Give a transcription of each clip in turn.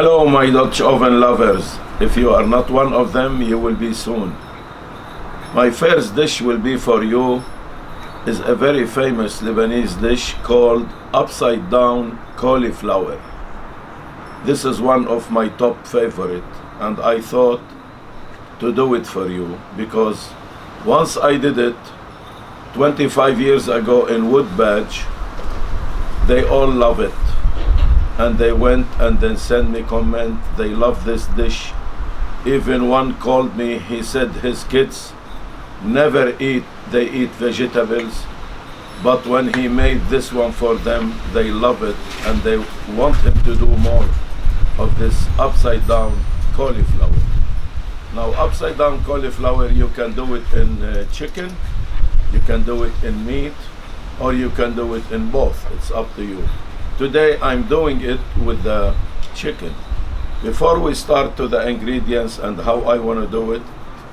Hello, my Dutch oven lovers. If you are not one of them, you will be soon. My first dish will be for you is a very famous Lebanese dish called upside down cauliflower. This is one of my top favorite, and I thought to do it for you because once I did it 25 years ago in Woodbadge, they all love it. And they went and then sent me comment, they love this dish. Even one called me, he said his kids never eat, they eat vegetables. But when he made this one for them, they love it and they want him to do more of this upside down cauliflower. Now upside down cauliflower, you can do it in chicken, you can do it in meat, or you can do it in both, it's up to you. Today I'm doing it with the chicken. Before we start to the ingredients and how I want to do it,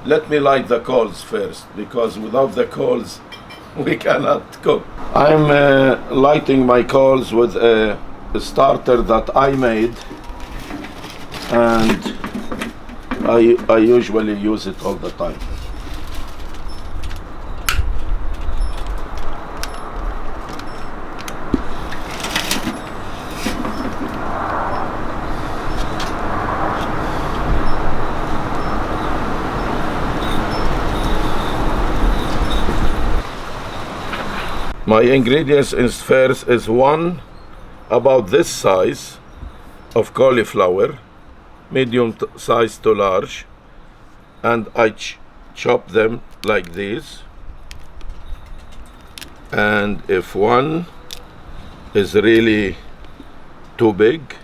let me light the coals first, because without the coals we cannot cook. I'm lighting my coals with a starter that I made, and I usually use it all the time. My ingredients is first is one about this size of cauliflower, medium size to large, and I chop them like this. And if one is really too big,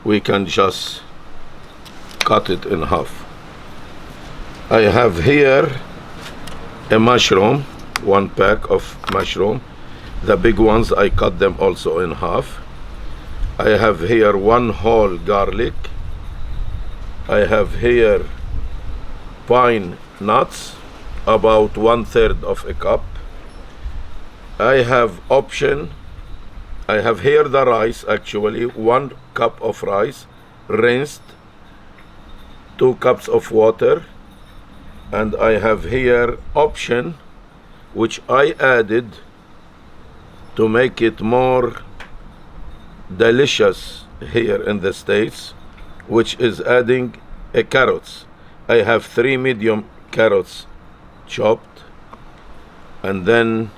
we can just cut it in half. I have here a mushroom, one pack of mushroom. The big ones I cut them also in half. I have here one whole garlic. I have here pine nuts, about 1/3 of a cup. I have option. I have here the rice, actually 1 cup of rice rinsed, 2 cups of water, and I have here option which I added to make it more delicious here in the States, which is adding a carrots. I have 3 medium carrots chopped, and then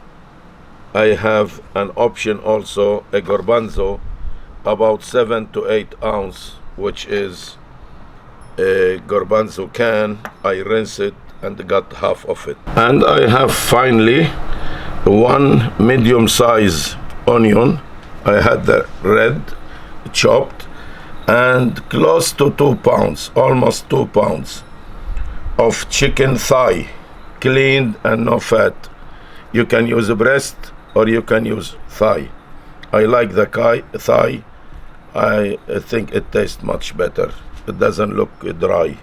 I have an option also, a garbanzo, about 7 to 8 ounce, which is a garbanzo can. I rinse it and got half of it. And I have finally 1 medium size onion. I had the red chopped, and close to 2 pounds, almost 2 pounds of chicken thigh, cleaned and no fat. You can use a breast or you can use thigh. I like the thigh. I think it tastes much better. It doesn't look dry.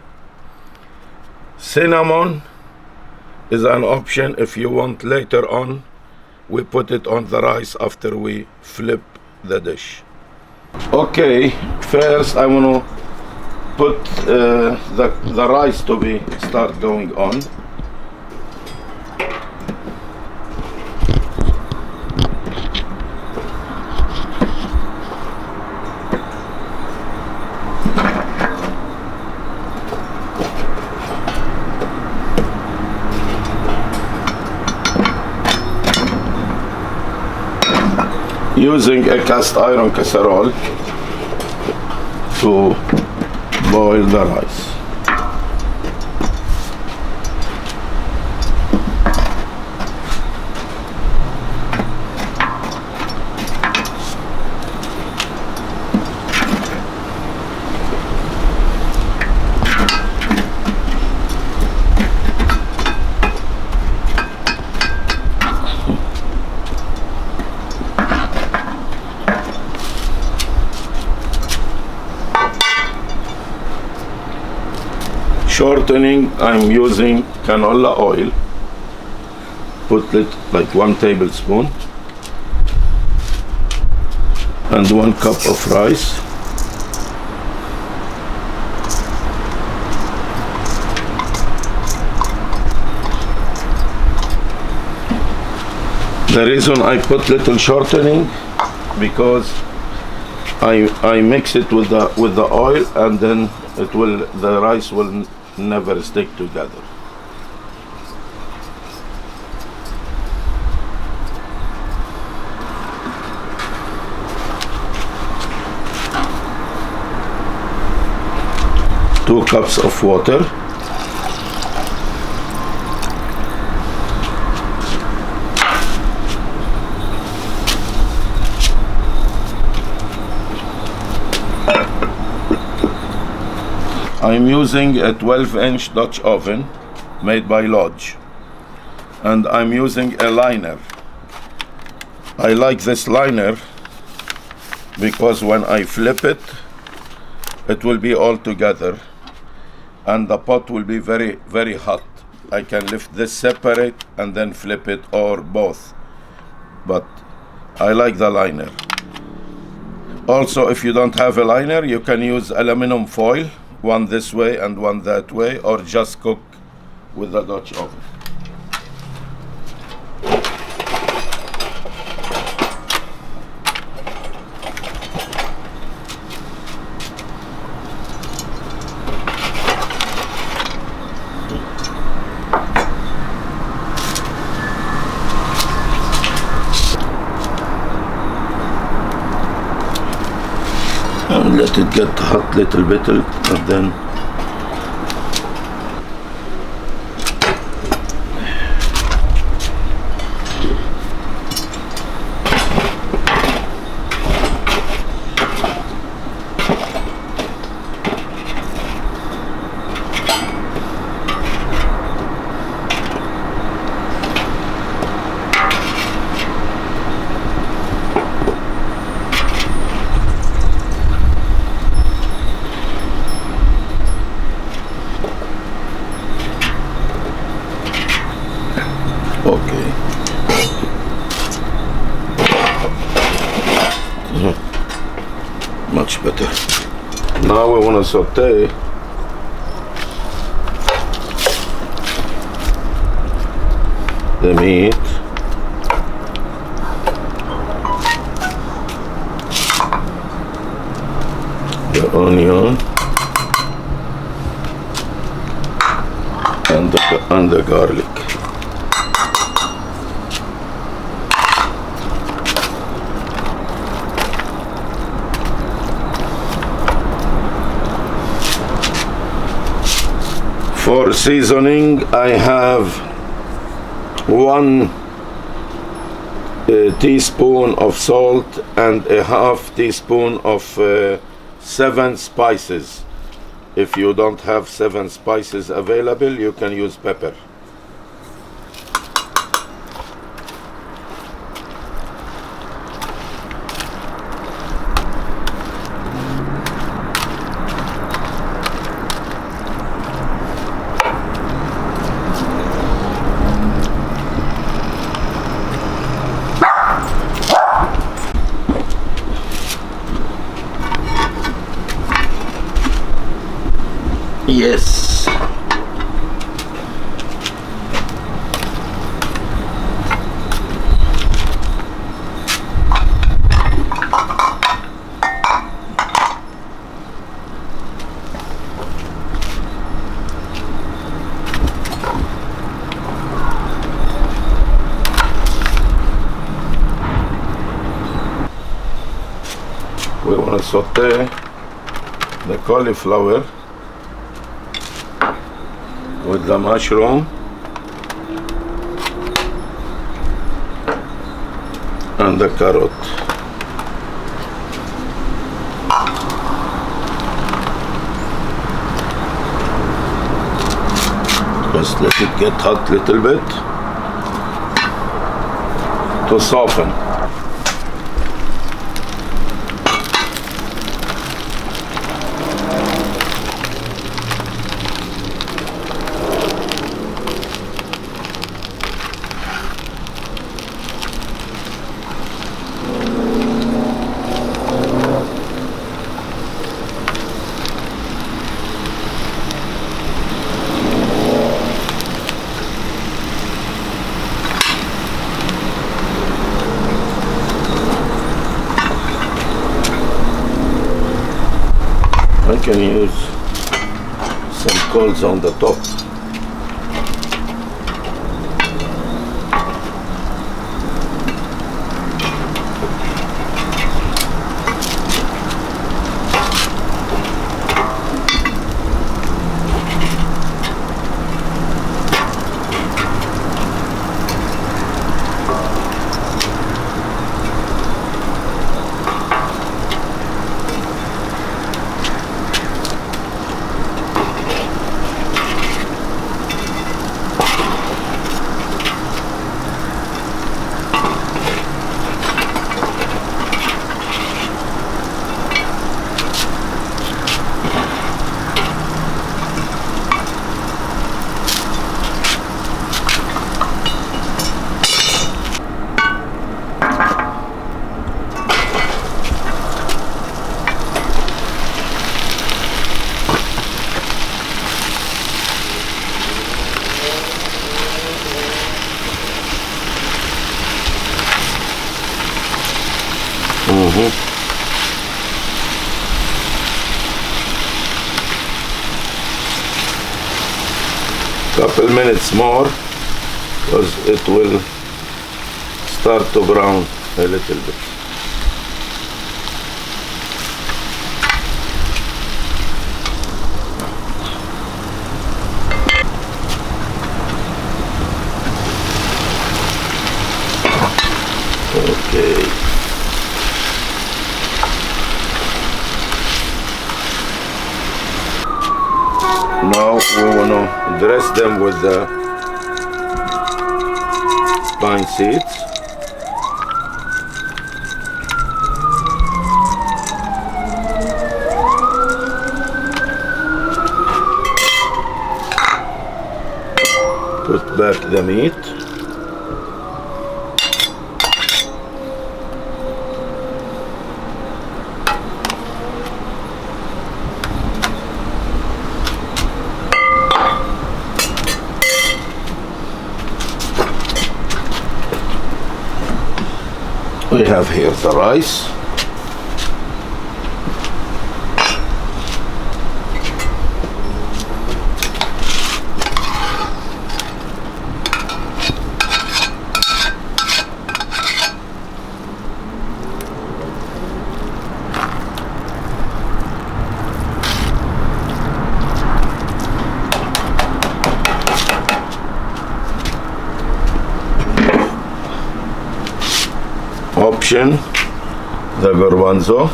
Cinnamon is an option if you want later on. We put it on the rice after we flip the dish. Okay, first I want to put the rice to start going on. Using a cast iron casserole to boil the rice. Shortening, I'm using canola oil. Put it like 1 tablespoon. And 1 cup of rice. The reason I put little shortening because I mix it with the oil, and then the rice will never stick together. Two cups of water. I'm using a 12-inch Dutch oven made by Lodge, and I'm using a liner. I like this liner because when I flip it, it will be all together, and the pot will be very, very hot. I can lift this separate and then flip it, or both, but I like the liner. Also, if you don't have a liner, you can use aluminum foil, one this way and one that way, or just cook with the Dutch oven. And let it get hot little bit, and then much better. Now we want to saute the meat. The onion and the garlic. For seasoning, I have 1 teaspoon of salt and a half teaspoon of 7 spices. If you don't have 7 spices available, you can use pepper. Yes. We want to saute the cauliflower with the mushroom and the carrot. Just let it get hot a little bit to soften. can use some coals on the top. Couple minutes more, because it will start to brown a little bit. Okay. Now we want to dress them with the pine seeds. Put back the meat. We have here the rice. Option, the garbanzo.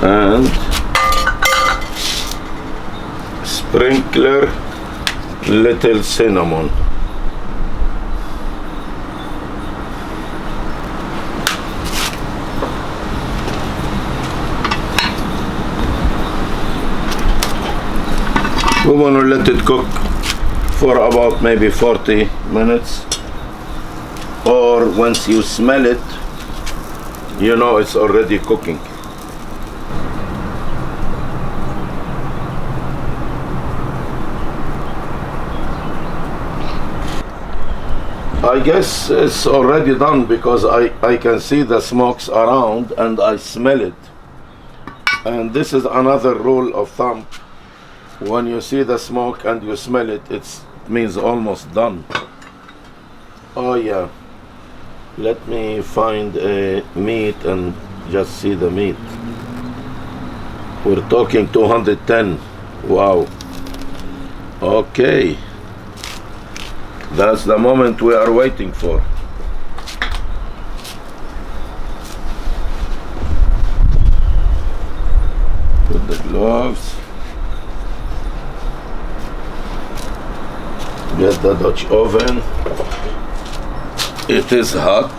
And sprinkler little cinnamon. We want to let it cook for about maybe 40 minutes, or once you smell it, you know it's already cooking. I guess it's already done, because I can see the smokes around and I smell it. And this is another rule of thumb. When you see the smoke and you smell it, it means almost done. Oh yeah, let me find a meat and just see the meat. We're talking 210. Wow. Okay, that's the moment we are waiting for. Put the gloves. Get the Dutch oven. It is hot.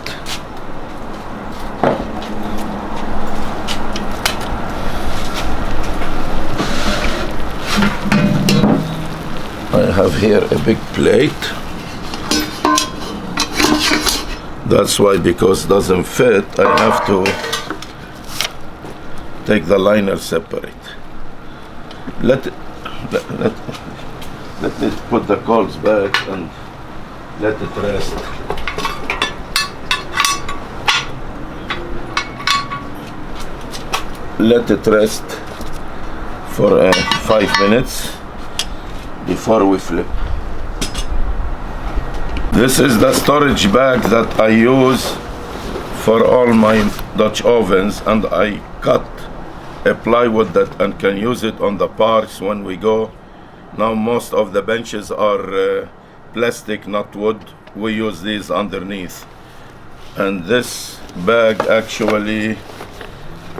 I have here a big plate. That's why, because it doesn't fit, I have to take the liner separate. Let me put the coals back and let it rest. Let it rest for 5 minutes before we flip. This is the storage bag that I use for all my Dutch ovens, and I cut a plywood that and can use it on the parks when we go. Now most of the benches are plastic, not wood. We use these underneath. And this bag actually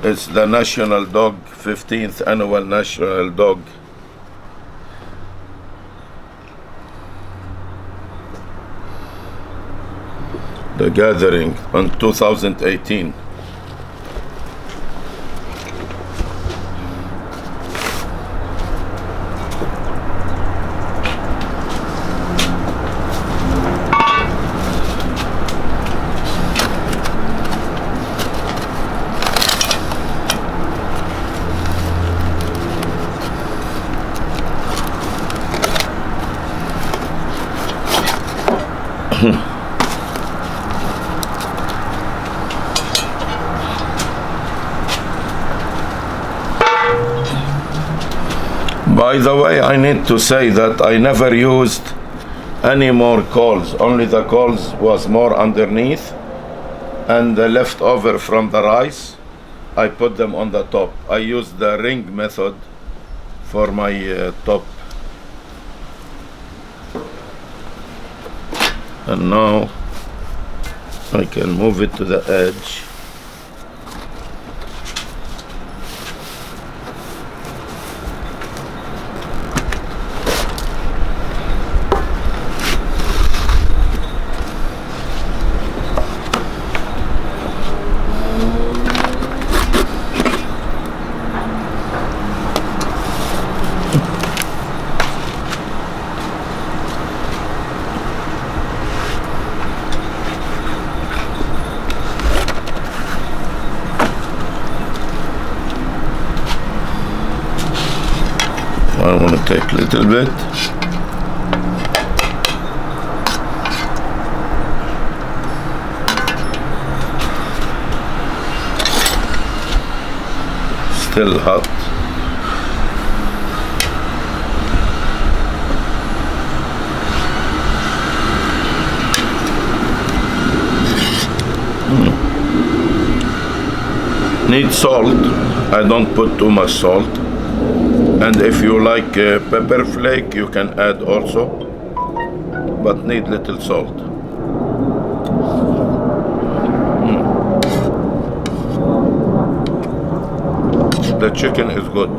is the National Dog, 15th Annual National Dog. The gathering in 2018. By the way, I need to say that I never used any more coals. Only the coals was more underneath, and the leftover from the rice, I put them on the top. I used the ring method for my top. And now I can move it to the edge. I want to take a little bit. Still hot. Need salt. I don't put too much salt. And if you like pepper flake, you can add also, but need little salt. The chicken is good.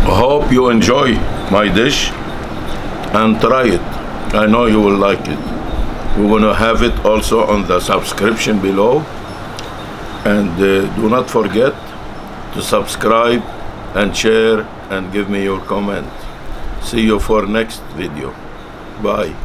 Hope you enjoy my dish and try it. I know you will like it. We're going to have it also on the subscription below, and do not forget to subscribe and share and give me your comment. See you for next video. Bye.